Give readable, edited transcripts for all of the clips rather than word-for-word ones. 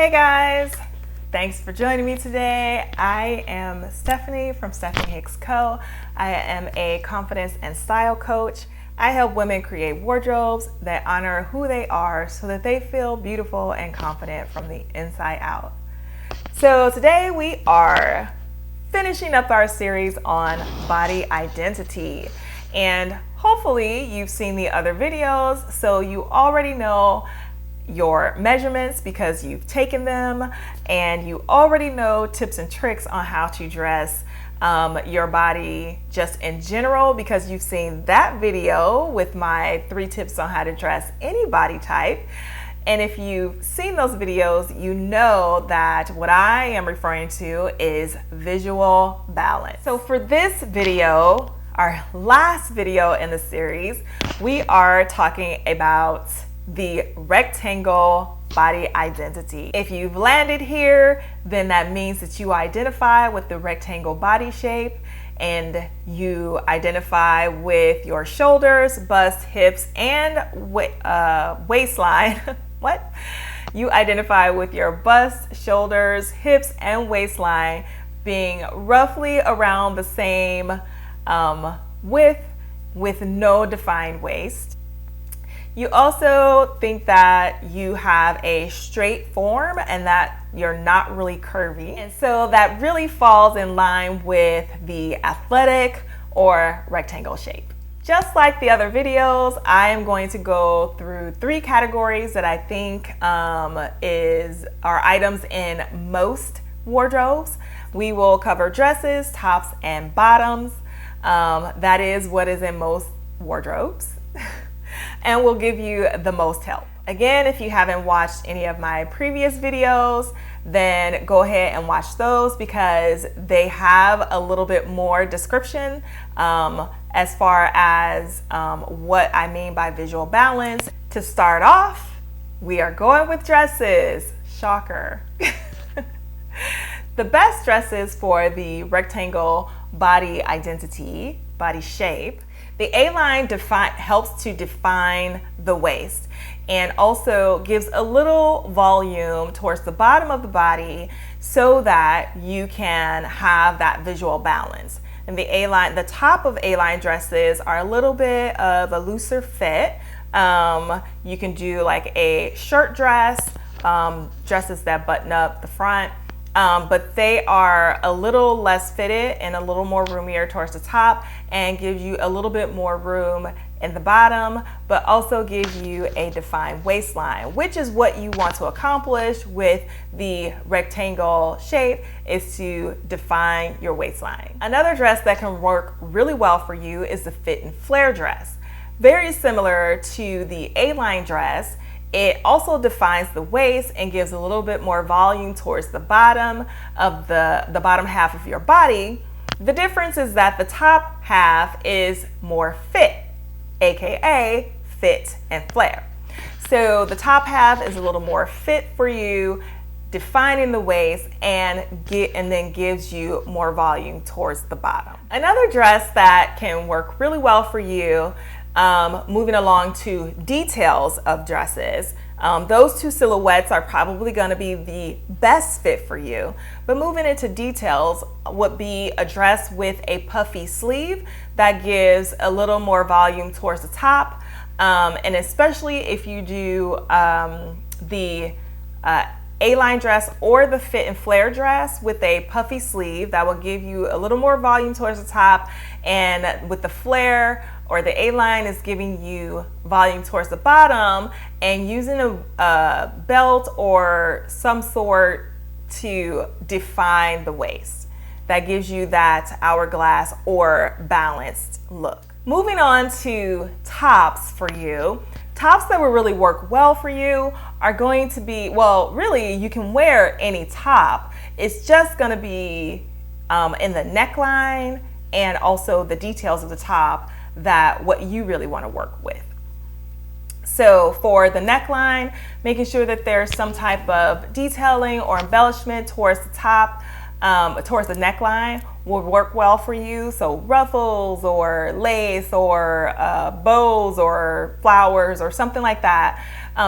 Hey guys, thanks for joining me today. I am Stephanie from Stephanie Hicks Co. I am a confidence and style coach. I help women create wardrobes that honor who they are so that they feel beautiful and confident from the inside out. So today we are finishing up our series on body identity, and hopefully you've seen the other videos, so you already know your measurements because you've taken them, and you already know tips and tricks on how to dress your body just in general because you've seen that video with my 3 tips on how to dress any body type. And if you've seen those videos, you know that what I am referring to is visual balance. So for this video, our last video in the series, we are talking about the rectangle body identity. If you've landed here, then that means that you identify with the rectangle body shape, and you identify with your shoulders, bust, hips, and waistline. What? You identify with your bust, shoulders, hips, and waistline being roughly around the same width with no defined waist. You also think that you have a straight form and that you're not really curvy. And so that really falls in line with the athletic or rectangle shape. Just like the other videos, I am going to go through 3 categories that I think are items in most wardrobes. We will cover dresses, tops, and bottoms. That is what is in most wardrobes. And we'll give you the most help. Again, if you haven't watched any of my previous videos, then go ahead and watch those because they have a little bit more description as far as what I mean by visual balance. To start off, we are going with dresses. Shocker. The best dresses for the rectangle body identity, body shape, the A-line helps to define the waist and also gives a little volume towards the bottom of the body so that you can have that visual balance. And the A-line, the top of A-line dresses are a little bit of a looser fit. You can do like a shirt dress, dresses that button up the front. But they are a little less fitted and a little more roomier towards the top and gives you a little bit more room in the bottom, but also gives you a defined waistline, which is what you want to accomplish with the rectangle shape, is to define your waistline. Another dress that can work really well for you is the fit and flare dress. Very similar to the A-line dress, it also defines the waist and gives a little bit more volume towards the bottom of the bottom half of your body. The difference is that the top half is more fit, aka fit and flare. So the top half is a little more fit for you, defining the waist and then gives you more volume towards the bottom. Another dress that can work really well for you, moving along to details of dresses, those 2 silhouettes are probably going to be the best fit for you. But moving into details would be a dress with a puffy sleeve that gives a little more volume towards the top, and especially if you do the A-line dress or the fit and flare dress with a puffy sleeve, that will give you a little more volume towards the top, and with the flare or the A-line is giving you volume towards the bottom, and using a belt or some sort to define the waist. That gives you that hourglass or balanced look. Moving on to tops for you. Tops that will really work well for you are going to be, well, really you can wear any top. It's just gonna be in the neckline and also the details of the top that what you really want to work with. So for the neckline, making sure that there's some type of detailing or embellishment towards the top, towards the neckline will work well for you. So ruffles or lace or bows or flowers or something like that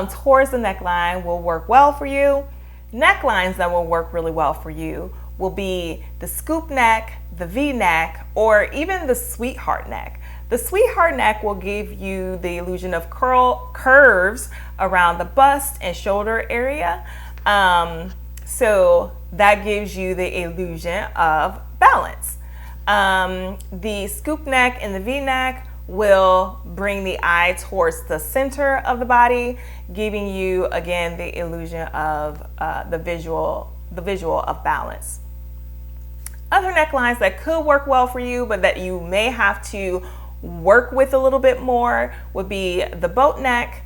towards the neckline will work well for you. Necklines that will work really well for you will be the scoop neck, the V neck, or even the sweetheart neck. The sweetheart neck will give you the illusion of curves around the bust and shoulder area. So that gives you the illusion of balance. The scoop neck and the V neck will bring the eye towards the center of the body, giving you again the illusion of the visual of balance. Other necklines that could work well for you, but that you may have to work with a little bit more, would be the boat neck,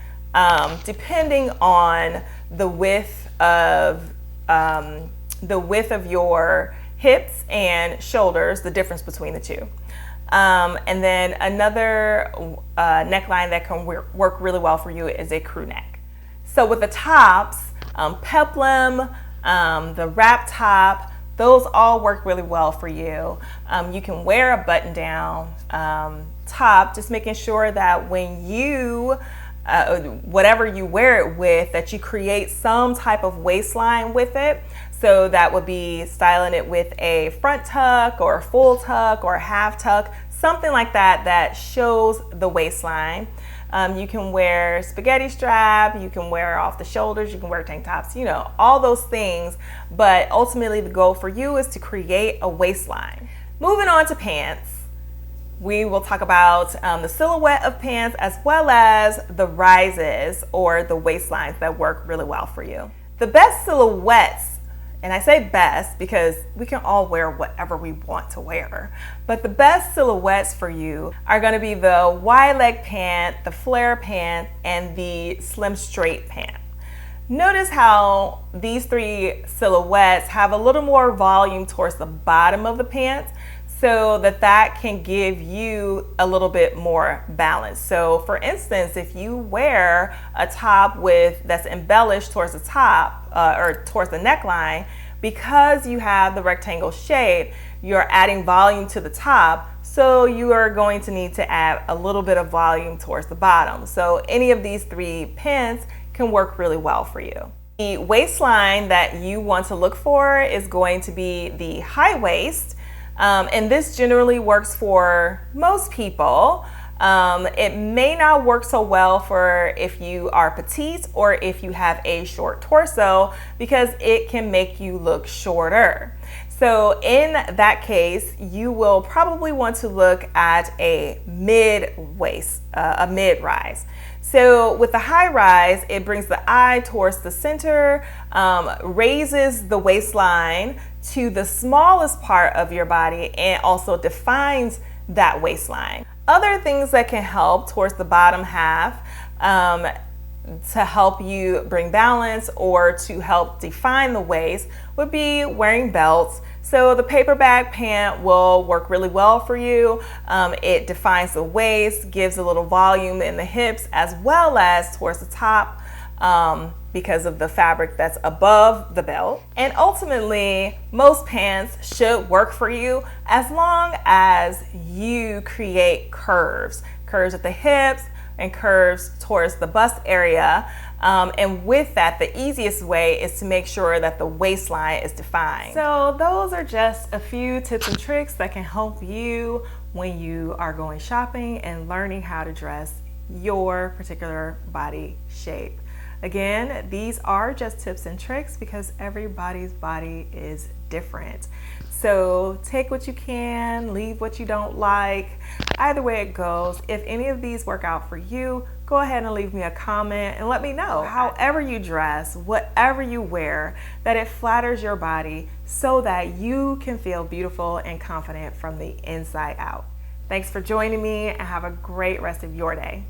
depending on the width of your hips and shoulders, the difference between the two. And then another neckline that can work really well for you is a crew neck. So with the tops, peplum, the wrap top, those all work really well for you. You can wear a button down top, just making sure that when you, whatever you wear it with, that you create some type of waistline with it. So that would be styling it with a front tuck or a full tuck or a half tuck, something like that that shows the waistline. You can wear spaghetti strap, you can wear off the shoulders, you can wear tank tops, you know, all those things. But ultimately the goal for you is to create a waistline. Moving on to pants, we will talk about the silhouette of pants as well as the rises or the waistlines that work really well for you. The best silhouettes, and I say best because we can all wear whatever we want to wear, but the best silhouettes for you are going to be the wide leg pant, the flare pant, and the slim straight pant. Notice how these three silhouettes have a little more volume towards the bottom of the pants, so that can give you a little bit more balance. So for instance, if you wear a top that's embellished towards the top or towards the neckline, because you have the rectangle shape, you're adding volume to the top, so you are going to need to add a little bit of volume towards the bottom. So any of these three pants can work really well for you. The waistline that you want to look for is going to be the high waist. And this generally works for most people. It may not work so well for if you are petite or if you have a short torso, because it can make you look shorter. So in that case, you will probably want to look at a mid-waist, a mid-rise. So with the high rise, it brings the eye towards the center, raises the waistline to the smallest part of your body, and also defines that waistline. Other things that can help towards the bottom half to help you bring balance or to help define the waist would be wearing belts. So the paper bag pant will work really well for you. It defines the waist, gives a little volume in the hips as well as towards the top, because of the fabric that's above the belt. And ultimately, most pants should work for you as long as you create curves at the hips and curves towards the bust area. And with that, the easiest way is to make sure that the waistline is defined. So those are just a few tips and tricks that can help you when you are going shopping and learning how to dress your particular body shape. Again, these are just tips and tricks because everybody's body is different. So take what you can, leave what you don't like. Either way it goes, if any of these work out for you, go ahead and leave me a comment and let me know. However you dress, whatever you wear, that it flatters your body so that you can feel beautiful and confident from the inside out. Thanks for joining me and have a great rest of your day.